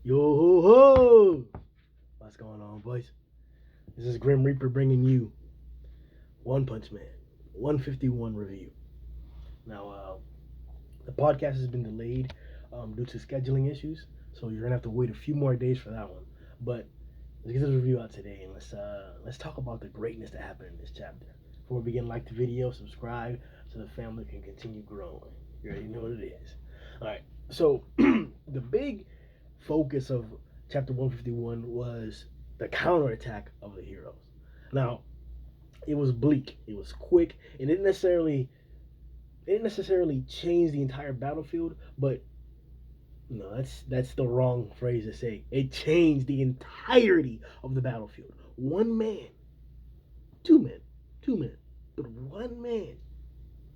Yo ho ho! What's going on, boys? This is Grim Reaper bringing you One Punch Man 151 review. Now, the podcast has been delayed due to scheduling issues, so you're gonna have to wait a few more days for that one. But let's get this review out today, and let's talk about the greatness that happened in this chapter. Before we begin, like the video, subscribe, so the family can continue growing. You already know what it is. All right. So the big focus of chapter 151 was the counterattack of the heroes. Now, it was bleak, it was quick, and it didn't necessarily change the entire battlefield, but no, that's the wrong phrase to say. It changed the entirety of the battlefield. One man, two men, but one man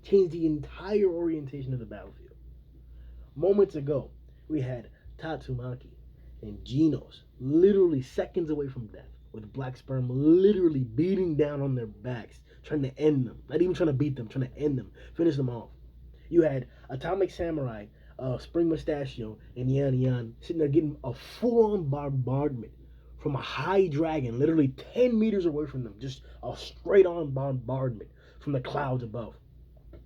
changed the entire orientation of the battlefield. Moments ago, we had Tatsumaki and Genos literally seconds away from death, with Black Sperm literally beating down on their backs, trying to end them. Not even trying to beat them, trying to end them, finish them off. You had Atomic Samurai, Spring Mustachio, and Yan Yan sitting there getting a full-on bombardment from a high dragon, literally 10 meters away from them, just a straight-on bombardment from the clouds above.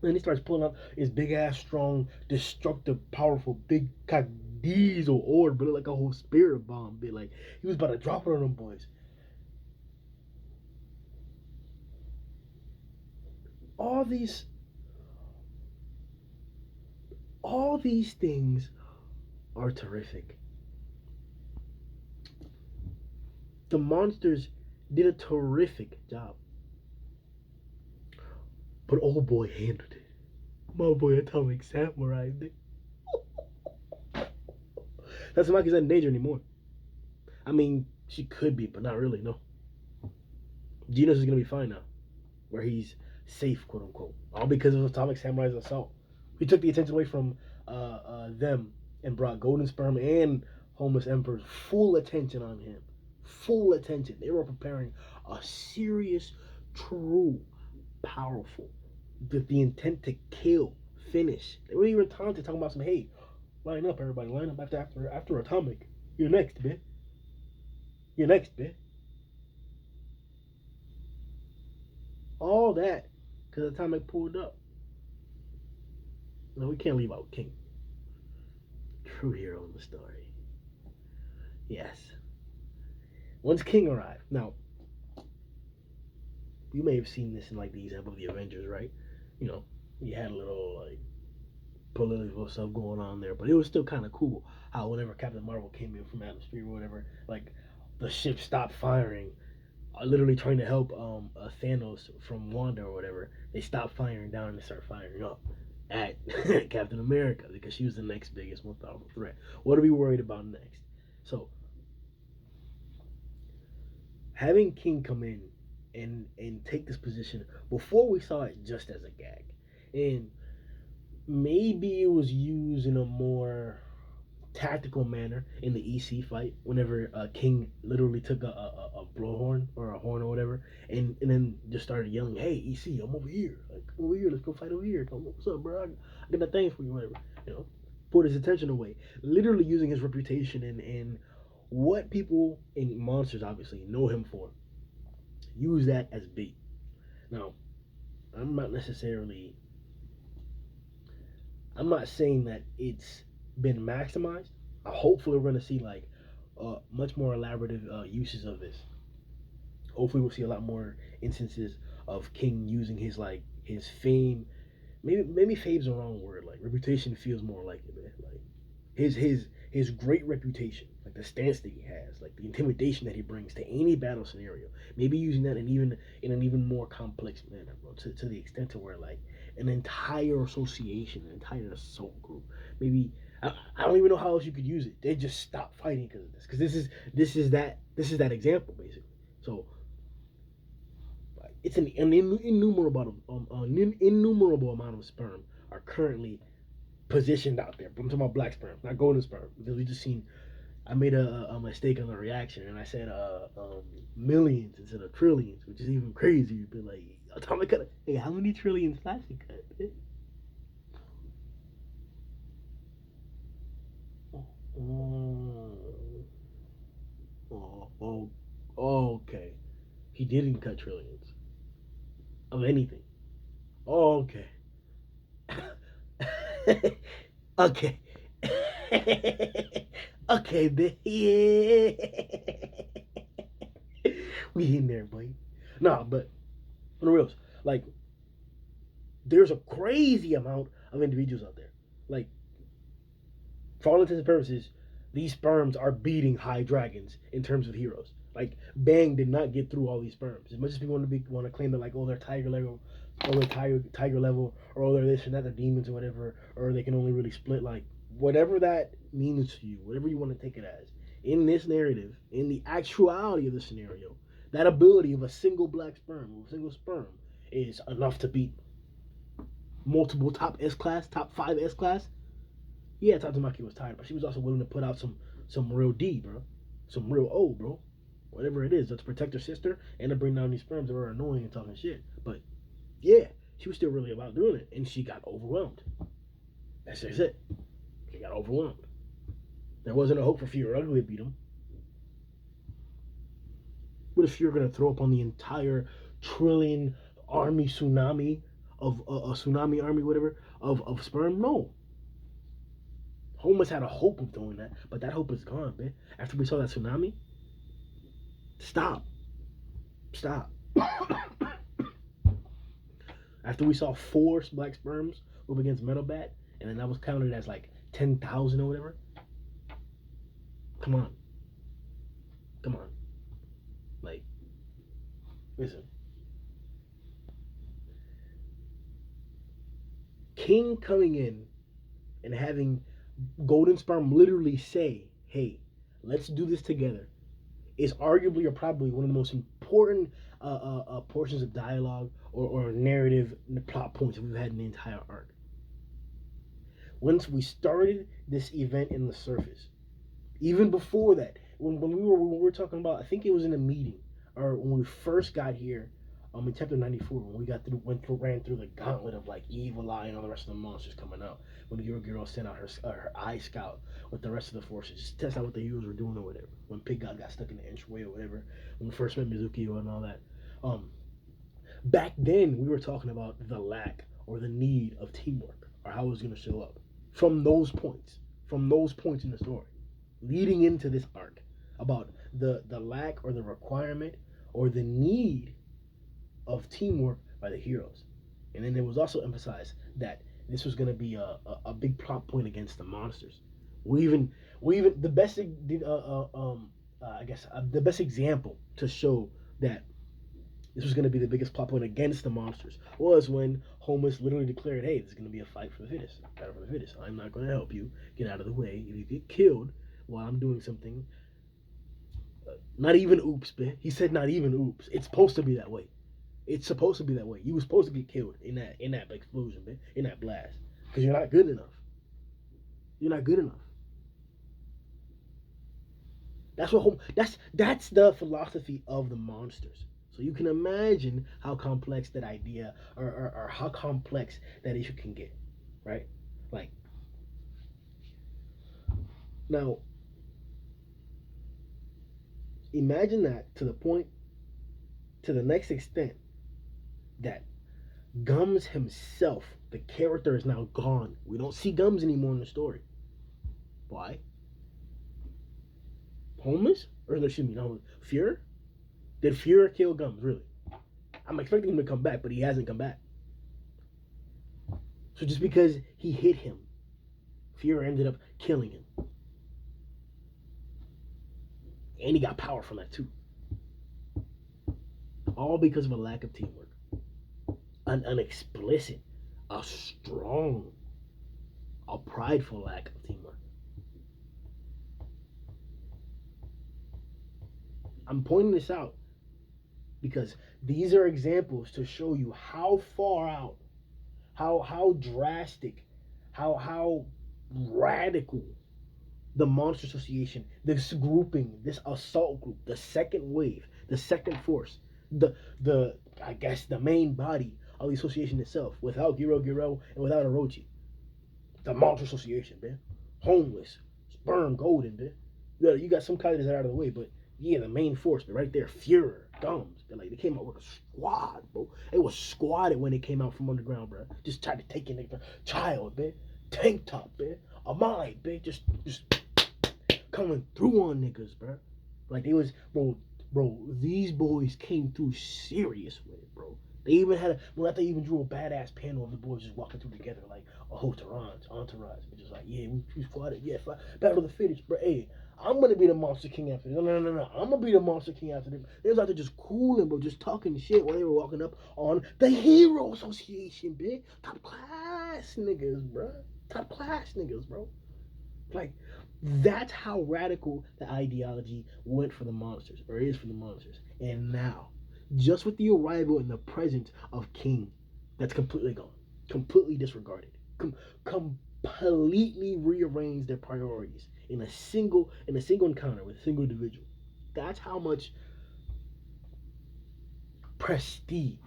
And he starts pulling up his big ass, strong, destructive, powerful, big diesel orb, but like a whole spirit bomb. Bit like he was about to drop it on them boys. All these things are terrific. The monsters did a terrific job. But old boy handled it. My boy Atomic Samurai. Tatsumaki's not in danger anymore. I mean, she could be, but not really, no. Genos is gonna be fine now. Where he's safe, quote unquote. All because of Atomic Samurai's assault. He took the attention away from them and brought Golden Sperm and Homeless Emperor's full attention on him. Full attention. They were preparing a serious, true, powerful, with the intent to kill, finish. They weren't even taunted, talking about some, hey, line up, everybody, line up after Atomic. You're next, bitch. You're next, bitch. All that because Atomic pulled up. No, we can't leave out King. True hero in the story. Yes. Once King arrived, now you may have seen this in like the example of the Avengers, right? You know, you had a little like political stuff going on there, but it was still kind of cool how whenever Captain Marvel came in from atmosphere or whatever, like the ship stopped firing, literally trying to help Thanos from Wanda or whatever. They stopped firing down and they start firing up at Captain America because she was the next biggest, most powerful threat. What are we worried about next? So having King come in and take this position, before we saw it just as a gag, and maybe it was used in a more tactical manner in the EC fight whenever King literally took a blowhorn or a horn or whatever and then just started yelling, hey EC, I'm over here, like over here, let's go fight over here, what's up bro, I got that thing for you, whatever, you know, pulled his attention away, literally using his reputation and what people in monsters obviously know him for, use that as bait. Now I'm not saying that it's been maximized. Hopefully, we're going to see like much more elaborative uses of this. Hopefully, we'll see a lot more instances of King using his fame. Maybe fame's the wrong word. Like reputation feels more like it, man. Like his great reputation, like the stance that he has, like the intimidation that he brings to any battle scenario. Maybe using that in an even more complex manner, bro. To the extent to where like an entire association, an entire assault group, maybe I don't even know how else you could use it. They just stop fighting because of this. Because this is that example basically. So it's an innumerable amount of sperm are currently positioned out there. But I'm talking about black sperm, not golden sperm, because we just seen. I made a mistake on the reaction, and I said millions instead of trillions, which is even crazier. But like, Atomic cut. Hey, how many trillions plastic cut? didn't cut trillions of anything. Oh, okay. Okay. Okay, yeah. We in there, boy. Nah, but on the reals, like, there's a crazy amount of individuals out there. Like, for all intents and purposes, these sperms are beating high dragons in terms of heroes. Like, Bang did not get through all these sperms. As much as people want to claim that, like, oh, they're tiger level, or they're tiger level, or oh, they're this and that, they're demons or whatever, or they can only really split, like, whatever that means to you, whatever you want to take it as. In this narrative, in the actuality of the scenario, that ability of a single black sperm, or a single sperm, is enough to beat multiple top S class, top 5 S class. Yeah, Tatsumaki was tired, but she was also willing to put out some real D, bro. Some real O, bro. Whatever it is, to protect her sister and to bring down these sperms that were annoying and talking shit. But yeah, she was still really about doing it, and she got overwhelmed. That's just it. She got overwhelmed. There wasn't a hope for Fear Ugly to beat him. What if you're gonna throw up on the entire trillion army tsunami of a tsunami army, whatever, of sperm? No. Homeless had a hope of doing that, but that hope is gone, man. After we saw that tsunami, stop. After we saw 4 black sperms up against Metal Bat, and then that was counted as like 10,000 or whatever. Come on. Like, listen. King coming in and having Golden Sperm literally say, hey, let's do this together, is arguably or probably one of the most important portions of dialogue or narrative plot points that we've had in the entire arc. Once we started this event in the surface, even before that, when we were talking about, I think it was in a meeting, or when we first got here, in chapter 94, when we ran through the gauntlet of like Evil Eye and all the rest of the monsters coming out, when Garou sent out her eye scout with the rest of the forces just to test out what the heroes were doing or whatever, when Pig got stuck in the entryway or whatever, when we first met Mizuki and all that, back then we were talking about the lack or the need of teamwork, or how it was going to show up from those points in the story leading into this arc, about the lack or the requirement or the need of teamwork by the heroes. And then it was also emphasized that this was going to be a big plot point against the monsters. We even the best the best example to show that this was going to be the biggest plot point against the monsters was when Homeless literally declared, hey, this is going to be a fight for the fittest. Battle for the fittest. I'm not going to help you. Get out of the way. If you get killed while I'm doing something, not even oops, man. He said not even oops. It's supposed to be that way. It's supposed to be that way. You were supposed to get killed in that explosion, man, in that blast, because you're not good enough. You're not good enough. That's the philosophy of the monsters. So you can imagine how complex that idea or how complex that issue can get, right? Like, now, imagine that to the next extent that Gums himself, the character, is now gone. We don't see Gums anymore in the story. Why? Homeless? Or excuse me, no, Fuhrer? Did Fuhrer kill Gums, really? I'm expecting him to come back, but he hasn't come back. So just because he hit him, Fuhrer ended up killing him. And he got power from that too. All because of a lack of teamwork. An explicit, a strong, a prideful lack of teamwork. I'm pointing this out because these are examples to show you how far out, how drastic, how radical the Monster Association, this grouping, this assault group, the second wave, the second force, the I guess the main body of the association itself, without Garou and without Orochi. The Monster Association, man. Homeless, Sperm, Golden, man. You got some colors that are out of the way, but yeah, the main force, but right there, Fuhrer, Gums, They came out with a squad, bro. It was squatted when they came out from underground, bro. Just tried to take in the child, man. Tank top, man. A mind, man. Just coming through on niggas, bro. Like they was, bro. These boys came through serious with it, bro. They even had they even drew a badass panel of the boys just walking through together like a whole entourage. But just like, yeah, we squatted, yeah, battle of the fittest, bro. Hey, I'm gonna be the Monster King after this. No. I'm gonna be the Monster King after this. They was out there just cooling, bro, just talking shit while they were walking up on the Hero Association, bitch. Top class niggas, bro. Top class niggas, bro. Like, that's how radical the ideology went for the monsters, or is for the monsters. And now, just with the arrival and the presence of King, that's completely gone, completely disregarded, completely rearranged their priorities in a single encounter with a single individual. That's how much prestige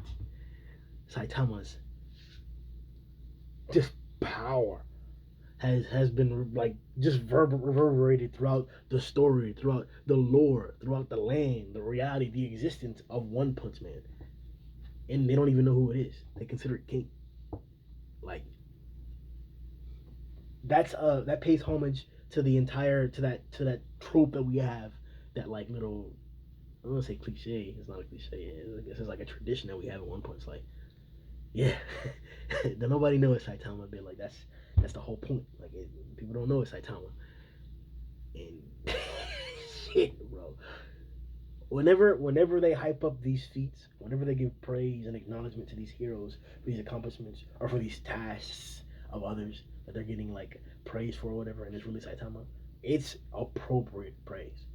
Saitama's just power has been like just reverberated throughout the story, throughout the lore, throughout the land, the reality, the existence of One Punch Man. And they don't even know who it is. They consider it king. Like that pays homage to the entire to that trope that we have, that like little, I don't want to say cliche. It's not a cliche. I guess it's like a tradition that we have at One Punch. Like, yeah, that nobody knows Saitama, but like that's the whole point. Like people don't know it's Saitama, and shit, bro. Whenever they hype up these feats, whenever they give praise and acknowledgement to these heroes for these accomplishments or for these tasks of others that they're getting like praise for or whatever, and it's really Saitama, it's appropriate praise.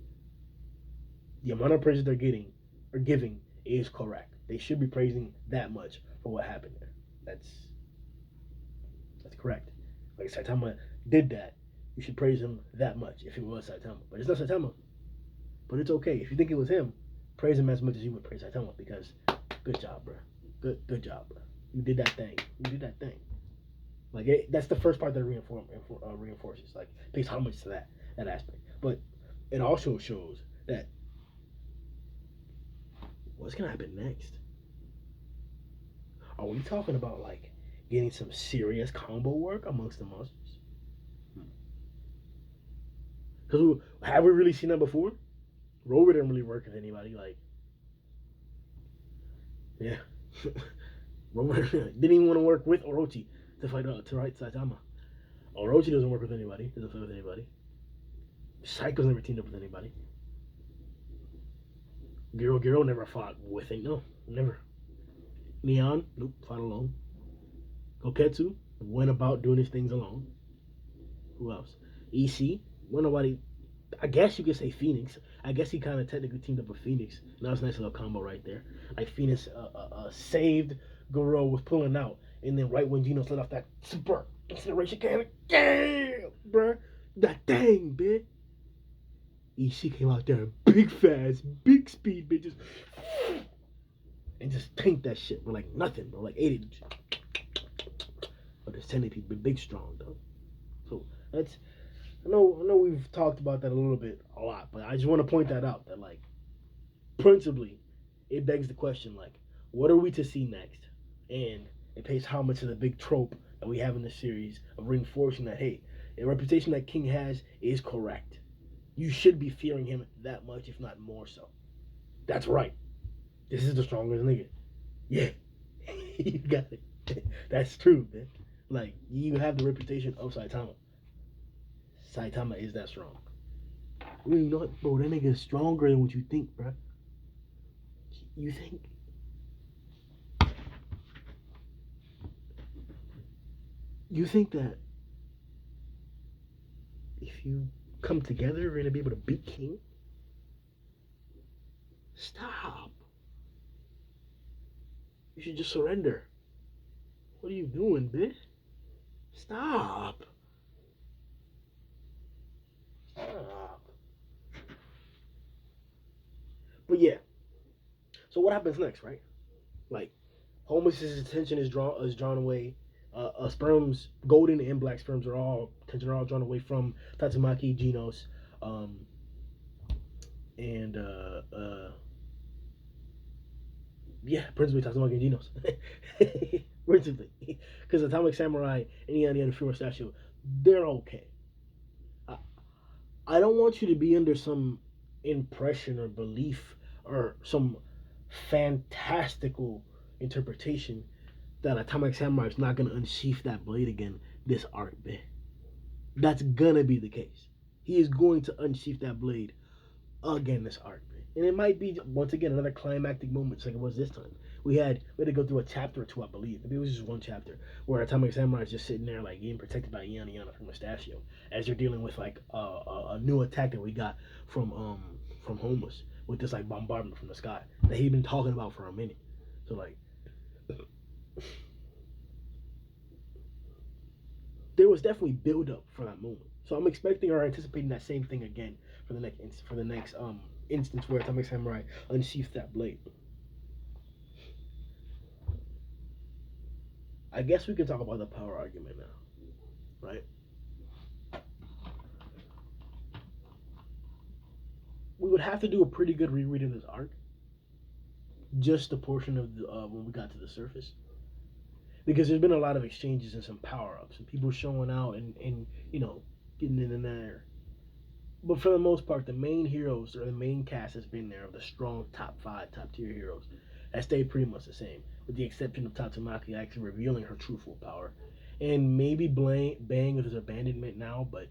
The amount of praise they're getting or giving is correct. They should be praising that much for what happened there. That's correct. Like Saitama did that. You should praise him that much if it was Saitama. But it's not Saitama. But it's okay. If you think it was him, praise him as much as you would praise Saitama, because good job, bro. Good job, bro. You did that thing. Like that's the first part that reinforces. Like pays homage to that aspect. But it also shows that what's gonna happen next? Are we talking about like getting some serious combo work amongst the monsters? Because have we really seen that before? Rover didn't really work with anybody. Like, yeah, Rover didn't even want to work with Orochi to fight Saitama. Orochi doesn't work with anybody. Doesn't fight with anybody. Psycho's never teamed up with anybody. Garou never fought with it. No, never. Neon, nope, fought alone. Koketsu went about doing his things alone. Who else? EC, well, nobody. I guess you could say Phoenix. I guess he kind of technically teamed up with Phoenix. And that was a nice little combo right there. Like Phoenix saved Garou, was pulling out, and then right when Genos let off that super incineration cannon, damn, bruh, that dang, bitch. EC came out there big fast, big speed, bitches, and just tanked that shit, bro, like nothing, bro, like 80. But this centipede, big strong though. So that's. I know we've talked about that a lot, but I just want to point that out, that like principally it begs the question, like, what are we to see next? And it pays homage to the big trope that we have in this series of reinforcing that, hey, the reputation that King has is correct. You should be fearing him that much, if not more so. That's right. This is the strongest nigga. Yeah. You got it. That's true, man. Like, you have the reputation of Saitama. Saitama is that strong. You know what, bro? That nigga is stronger than what you think, bro. You think? You think that if you come together, you're gonna be able to beat King? Stop. You should just surrender. What are you doing, bitch? Stop. But yeah. So what happens next, right? Like, Holmes' attention is drawn away. Sperms, golden and black sperms are all drawn away from Tatsumaki, Genos, and Yeah, principally Tatsumaki and Genos. Principally. Because Atomic Samurai and any other Fuma statue, they're okay. I, I don't want you to be under some impression or belief or some fantastical interpretation that Atomic Samurai is not going to unsheath that blade again this arc, man. That's going to be the case. He is going to unsheath that blade again this arc, man. And it might be once again another climactic moment, just like it was this time. We had to go through a chapter or two, I believe. Maybe it was just one chapter where Atomic Samurai is just sitting there like getting protected by Yana from Mustachio as they're dealing with like a new attack that we got from Homeless with this like bombardment from the sky that he'd been talking about for a minute. So like there was definitely build up for that moment. So I'm expecting or anticipating that same thing again for the next instance where Atomic Samurai unsheaths that blade. I guess we can talk about the power argument now, right? We would have to do a pretty good reread of this arc, just the portion of the, when we got to the surface, because there's been a lot of exchanges and some power ups and people showing out and getting in there. But for the most part, the main heroes or the main cast has been there of the strong top five, top tier heroes. That stayed pretty much the same, with the exception of Tatsumaki actually revealing her true full power. And maybe Bang with his abandonment now, but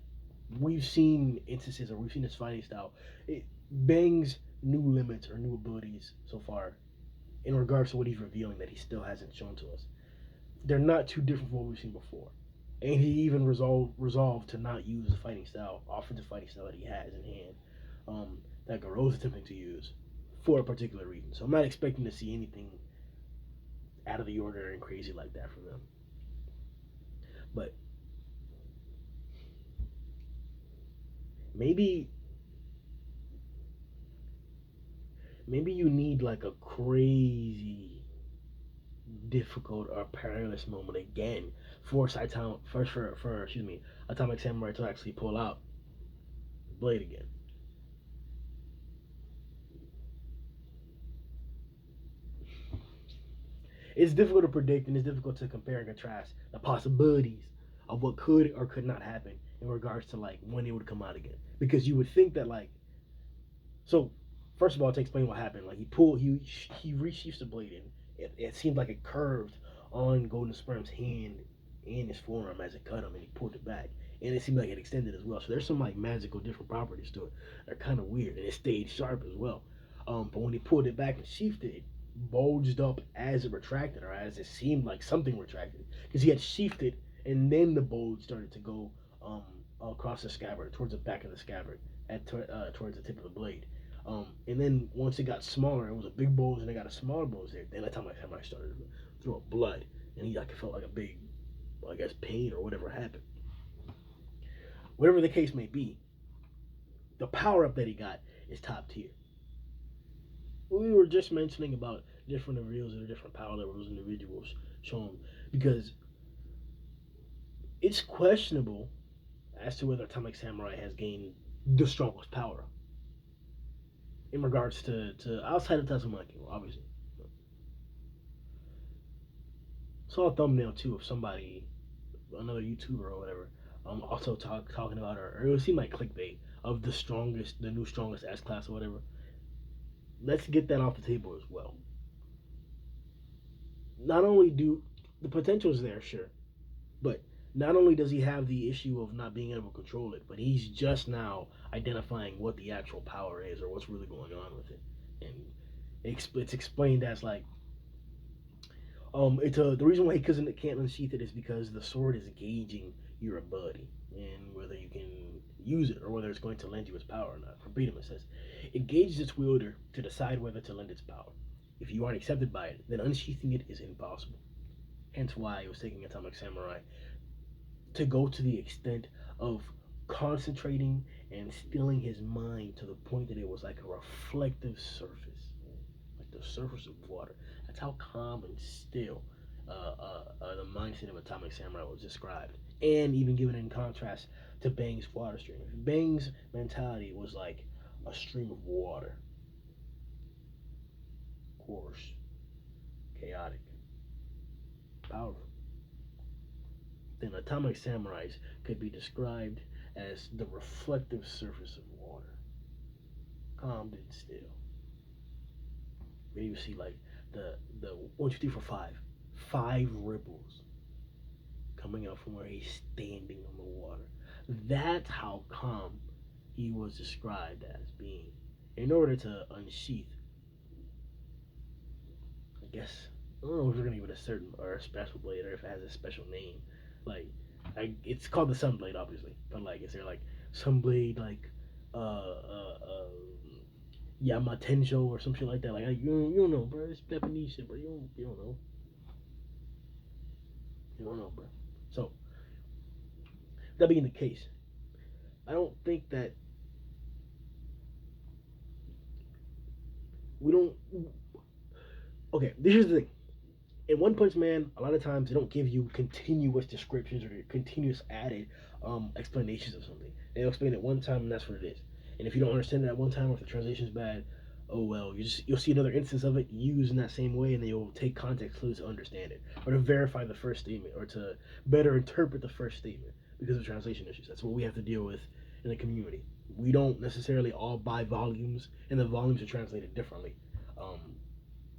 we've seen instances or we've seen his fighting style. Bang's new limits or new abilities so far in regards to what he's revealing that he still hasn't shown to us. They're not too different from what we've seen before. And he even resolved to not use the fighting style, offensive fighting style that he has in hand, that Garou's attempting to use for a particular reason. So I'm not expecting to see anything out of the ordinary and crazy like that from them. But maybe you need like a crazy difficult or perilous moment again for Saitama for excuse me Atomic Samurai to actually pull out Blade again. It's difficult to predict and it's difficult to compare and contrast the possibilities of what could or could not happen in regards to like when it would come out again. Because you would think that like so first of all to explain what happened, like he resheaths the blade and it seemed like it curved on Golden Sperm's hand and his forearm as it cut him and he pulled it back. And it seemed like it extended as well. So there's some like magical different properties to it. They're kind of weird. And it stayed sharp as well. But when he pulled it back and sheathed it, it bulged up as it retracted or as it seemed like something retracted. Because he had sheathed it and then the bulge started to go across the scabbard, towards the back of the scabbard, towards the tip of the blade. And then once it got smaller, it was a big bulge and it got a smaller bulge there. Then that's how my samurai started to throw up blood. And he like felt like a big, I guess, pain or whatever happened. Whatever the case may be, the power up that he got is top tier. We were just mentioning about different reveals and the different power levels individuals shown because it's questionable as to whether Atomic Samurai has gained the strongest power in regards to outside of Tatsumaki, obviously. Saw a thumbnail too of somebody, another YouTuber or whatever, also talking about her. Or it would seem like clickbait of the new strongest S class or whatever. Let's get that off the table as well. Not only do the potential is there, sure, but not only does he have the issue of not being able to control it, but he's just now identifying what the actual power is or what's really going on with it, and it's explained as like the reason why he can't unsheath it is because the sword is gauging your ability and whether you can use it or whether it's going to lend you its power or not. Verbatim it says, it gauges its wielder to decide whether to lend its power. If you aren't accepted by it, then unsheathing it is impossible. Hence why it was taking Atomic Samurai to go to the extent of concentrating and stilling his mind to the point that it was like a reflective surface, like the surface of water. That's how calm and still the mindset of Atomic Samurai was described, and even given in contrast to Bang's water stream. Bang's mentality was like a stream of water, of course. chaotic, powerful. Then atomic samurais could be described as the reflective surface of water, calm and still. Where you see like the 1, 2, 3, 4, 5, 5 ripples coming out from where he's standing on the water. That's how calm he was described as being. In order to unsheath, I guess I don't know if we're gonna give it a certain or a special blade or if it has a special name. Like, it's called the Sunblade, obviously. But like, is there like Sunblade like Yamatensho or some shit like that? Like, you don't know, bro. It's Japanese shit, bro. You don't know. You don't know, bro. So that being the case, I don't think that we don't. Okay, this is the thing. In One Punch Man, a lot of times they don't give you continuous descriptions or continuous added explanations of something. They'll explain it one time and that's what it is. And if you don't understand it at one time or if the translation's bad, oh well, you'll see another instance of it used in that same way, and they will take context clues to understand it or to verify the first statement or to better interpret the first statement because of translation issues. That's what we have to deal with in the community. We don't necessarily all buy volumes, and the volumes are translated differently. Um,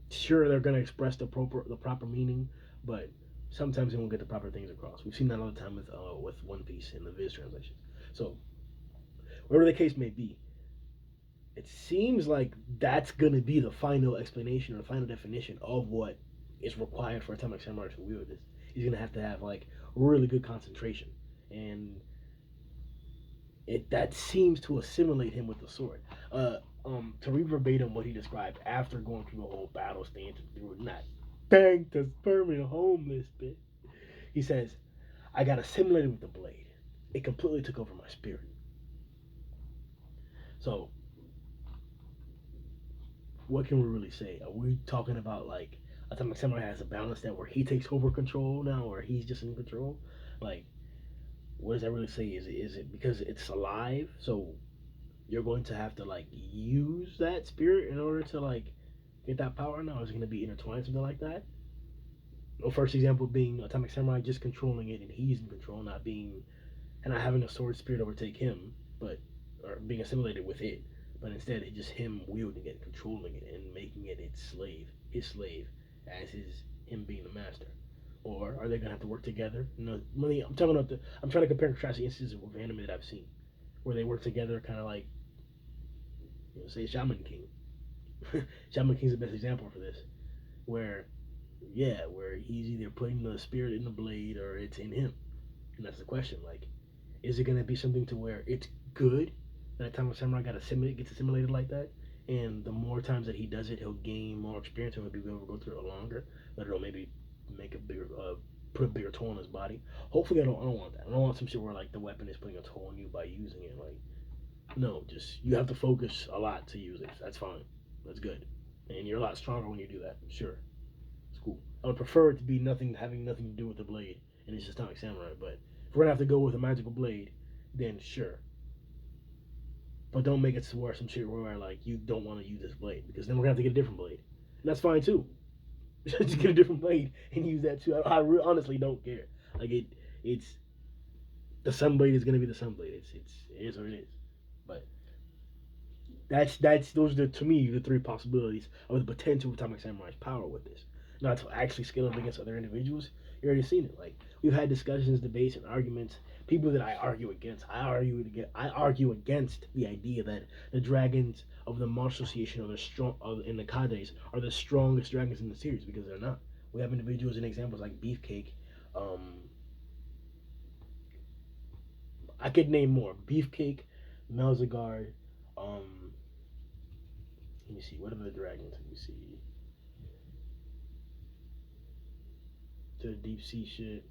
sure, they're going to express the proper meaning, but sometimes they won't get the proper things across. We've seen that all the time with One Piece and the Viz translations. So whatever the case may be, it seems like that's gonna be the final explanation or the final definition of what is required for Atomic Samurai to wield this. He's gonna have to have like really good concentration, and it that seems to assimilate him with the sword. To read verbatim what he described after going through the whole battle, staying through it, not bang to permanent homeless bit. He says, "I got assimilated with the blade. It completely took over my spirit." So what can we really say? Are we talking about like Atomic Samurai has a balance that where he takes over control now, or he's just in control? Like, what does that really say? Is it because it's alive? So you're going to have to like use that spirit in order to like get that power now? Is it going to be intertwined, something like that? No, first example being Atomic Samurai just controlling it and he's in control, not being and not having a sword spirit overtake him, but or being assimilated with it, but instead it's just him wielding it, controlling it, and making it his slave, as him being the master. Or are they gonna have to work together? No, really, I'm trying to compare and contrast the instances of anime that I've seen where they work together, kind of like say Shaman King. Shaman King's the best example for this, where where he's either putting the spirit in the blade or it's in him, and that's the question. Like, is it gonna be something to where it's good that Atomic Samurai gets assimilated like that, and the more times that he does it, he'll gain more experience and he'll be able to go through it longer. But it'll maybe make a bigger, put a bigger toll on his body. Hopefully, I don't want that. I don't want some shit where like the weapon is putting a toll on you by using it. Like, no, just you have to focus a lot to use it. That's fine. That's good, and you're a lot stronger when you do that. Sure, it's cool. I would prefer it to be having nothing to do with the blade, and it's just Atomic Samurai. But if we're gonna have to go with a magical blade, then sure. But don't make it to where some shit where like you don't want to use this blade because then we're gonna have to get a different blade, and that's fine too. Just get a different blade and use that too. Honestly don't care. Like it's the Sunblade is gonna be the Sunblade. It is what it is. But that's those are to me the three possibilities of the potential of Atomic Samurai's power with this. Not to actually scale up against other individuals. You already seen it. Like we've had discussions, debates, and arguments. People that I argue against. I argue against the idea that the dragons of the Monster Association are the strong in the cadres are the strongest dragons in the series because they're not. We have individuals and examples like Beefcake. I could name more. Beefcake, Melzigard. Let me see. What are the dragons? Let me see. To the deep sea shit.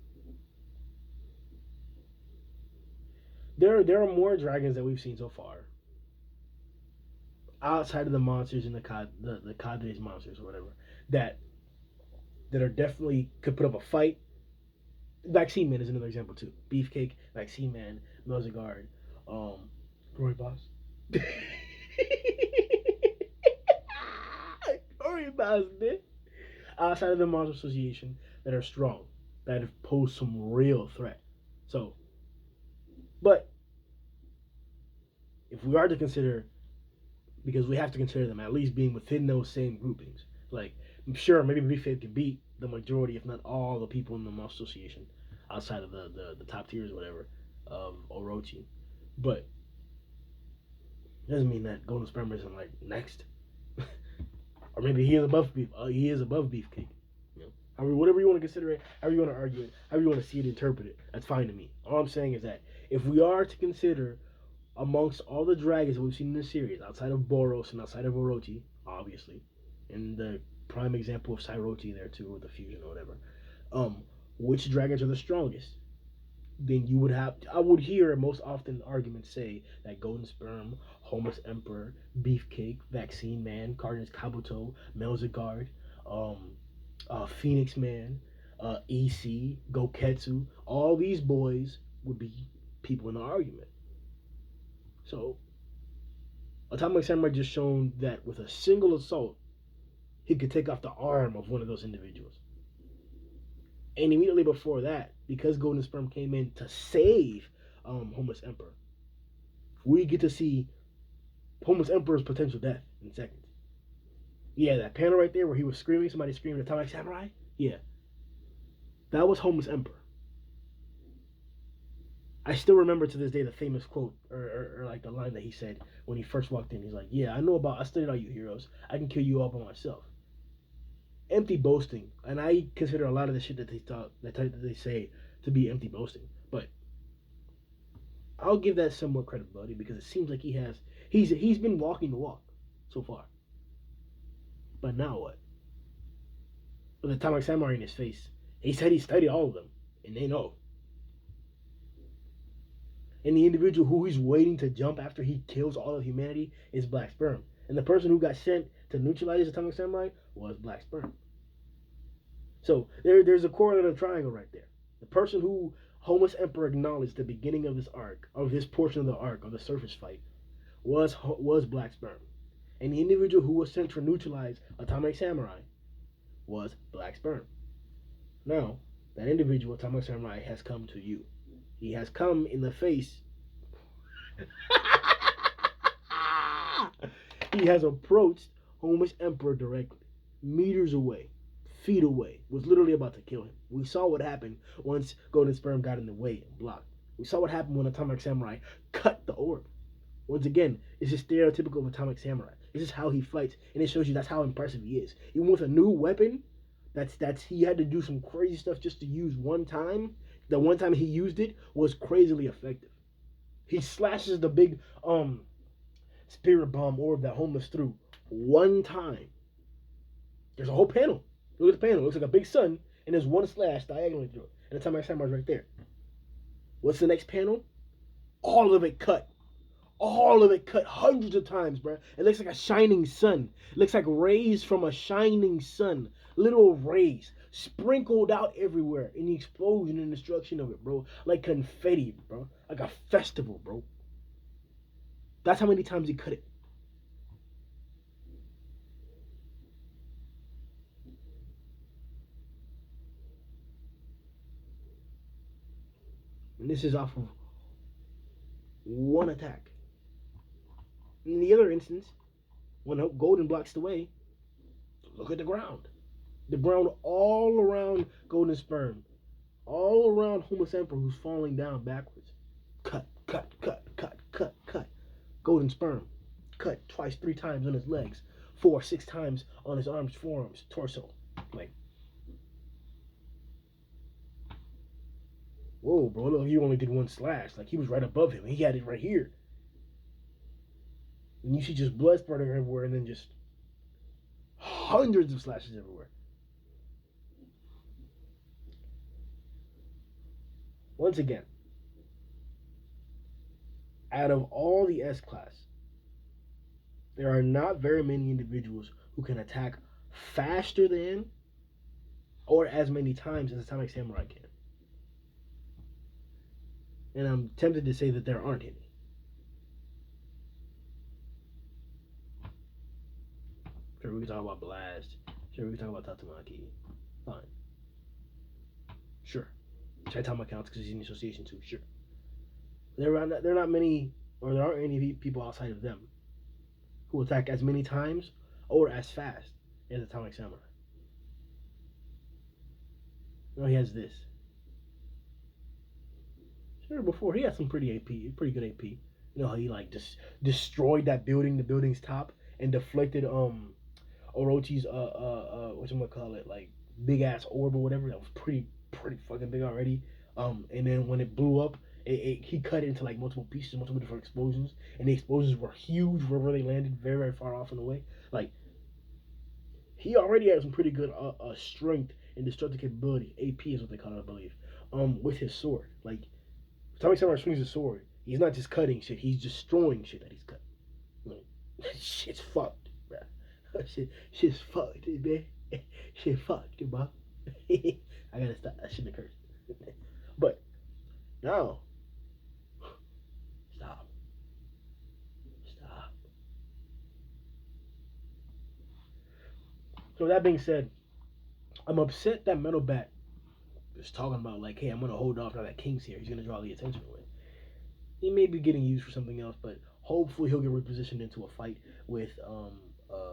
There are more dragons that we've seen so far outside of the monsters and the cadres monsters or whatever that are definitely could put up a fight. Vaccine Man is another example too. Beefcake, Vaccine Man, Melzigard, Roy Boss. Roy Boss, man. outside of the Monster Association that are strong, that have posed some real threat. So, but if we are to consider, because we have to consider them at least being within those same groupings, like I'm sure maybe Beefcake can beat the majority, if not all, the people in the Monster Association outside of the top tiers or whatever of Orochi, but it doesn't mean that Golden Sperm isn't like next. Or maybe he is above beef. He is above Beefcake. You know, however, whatever you want to consider it, however you want to argue it, however you want to see it, interpret it, that's fine to me. All I'm saying is that if we are to consider amongst all the dragons that we've seen in the series, outside of Boros and outside of Orochi, obviously, and the prime example of Sairochi there too, with the fusion or whatever, which dragons are the strongest? Then you would have, I would hear most often arguments say that Golden Sperm, Homeless Emperor, Beefcake, Vaccine Man, Cardinals Kabuto, Melzigard, Phoenix Man, EC, Goketsu, all these boys would be people in the argument. So, Atomic Samurai just shown that with a single assault, he could take off the arm of one of those individuals. And immediately before that, because Golden Sperm came in to save Homeless Emperor, we get to see Homeless Emperor's potential death in seconds. Yeah, that panel right there where he was screaming, somebody screaming Atomic Samurai? Yeah. That was Homeless Emperor. I still remember to this day the famous quote, or like the line that he said when he first walked in. He's like, yeah, I studied all you heroes. I can kill you all by myself. Empty boasting, and I consider a lot of the shit that they say to be empty boasting. But I'll give that somewhat credibility because it seems like he's been walking the walk so far. But now what? With Atomic Samurai in his face, he said he studied all of them, and they know. And the individual who he's waiting to jump after he kills all of humanity is Black Sperm. And the person who got sent to neutralize Atomic Samurai was Black Sperm. So there's a correlative triangle right there. The person who Homeless Emperor acknowledged at the beginning of this arc, of this portion of the arc, of the surface fight, was Black Sperm. And the individual who was sent to neutralize Atomic Samurai was Black Sperm. Now, that individual, Atomic Samurai, has come to you. He has come in the face. He has approached Homeless Emperor directly, meters away, feet away, was literally about to kill him. We saw what happened once Golden Sperm got in the way and blocked. We saw what happened when Atomic Samurai cut the orb. Once again, it's just stereotypical of Atomic Samurai. This is how he fights, and it shows you that's how impressive he is. Even with a new weapon, that's he had to do some crazy stuff just to use one time. The one time he used it was crazily effective. He slashes the big spirit bomb orb that Homeless threw one time. There's a whole panel. Look at the panel. It looks like a big sun, and there's one slash diagonally through it. And Atomic Samurai's right there. What's the next panel? All of it cut. All of it cut hundreds of times, bro. It looks like a shining sun. It looks like rays from a shining sun. Little rays sprinkled out everywhere in the explosion and destruction of it, bro. Like confetti, bro. Like a festival, bro. That's how many times he cut it. And this is off of one attack. In the other instance, when Golden blocks the way, look at the ground. The ground all around Golden Sperm. All around Homeless Emperor who's falling down backwards. Cut, cut, cut, cut, cut, cut. Golden Sperm. Cut twice, 3 times on his legs. 4, 6 times on his arms, forearms, torso. Like, whoa, bro, look, he only did one slash. Like, he was right above him. He had it right here. And you see just blood spurting everywhere and then just hundreds of slashes everywhere. Once again, out of all the S-Class, there are not very many individuals who can attack faster than or as many times as Atomic Samurai can. And I'm tempted to say that there aren't any. Sure, we can talk about Blast, Sure, we can talk about Tatsumaki. Fine. Sure. Saitama counts because he's in the association too. Sure. There are not many, or there aren't any people outside of them who attack as many times or as fast as Atomic Samurai. No, he has this. Sure, before he had some pretty good AP. You know how he like just destroyed that building, the building's top, and deflected Orochi's whatchamacallit, like big ass orb or whatever that was pretty fucking big already. And then when it blew up, he cut it into like multiple pieces, multiple different explosions, and the explosions were huge wherever they landed, very far off in the way. Like he already has some pretty good strength and destructive capability. AP is what they call it, I believe. With his sword, like Tommy Samurai swings his sword, he's not just cutting shit, he's destroying shit that he's cutting. Like, shit's fucked, bro. Shit's fucked, man. Shit fucked, bro. I gotta stop. I shouldn't have cursed. But now, stop. So with that being said, I'm upset that Metal Bat is talking about like, hey, I'm gonna hold off now that King's here. He's gonna draw the attention away. He may be getting used for something else, but hopefully he'll get repositioned into a fight with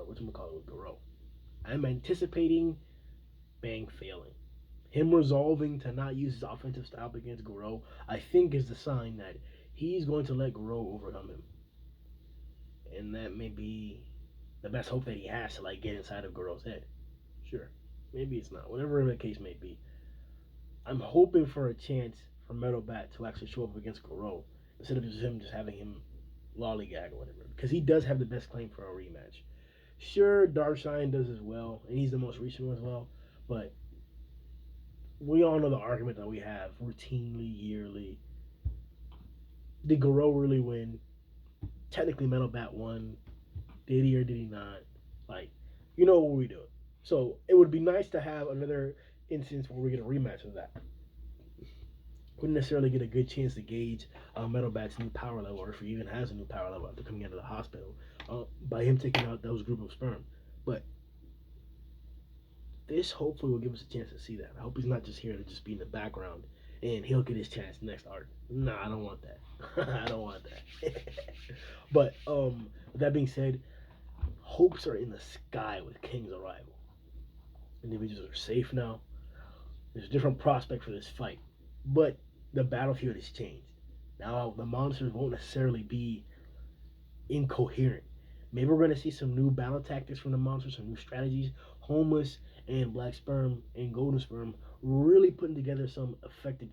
with Garou. I'm anticipating Bang failing. Him resolving to not use his offensive style against Garou, I think is the sign that he's going to let Garou overcome him. And that may be the best hope that he has to like get inside of Garou's head. Sure. Maybe it's not. Whatever the case may be. I'm hoping for a chance for Metal Bat to actually show up against Garou instead of just having him lollygag or whatever. Because he does have the best claim for a rematch. Sure, Darkshine does as well, and he's the most recent one as well, but we all know the argument that we have routinely, yearly. Did Garou really win? Technically, Metal Bat won. Did he or did he not? Like, you know what we do. So it would be nice to have another instance where we get a rematch of that. Wouldn't necessarily get a good chance to gauge Metal Bat's new power level, or if he even has a new power level after coming out of the hospital, by him taking out those group of sperm. But this hopefully will give us a chance to see that. I hope he's not just here to just be in the background and he'll get his chance next arc. Nah, I don't want that. I don't want that. But with that being said, hopes are in the sky with King's arrival. Individuals are safe now. There's a different prospect for this fight. But the battlefield has changed. Now the monsters won't necessarily be incoherent. Maybe we're going to see some new battle tactics from the monsters, some new strategies. Homeless and Black Sperm and Golden Sperm really putting together some effective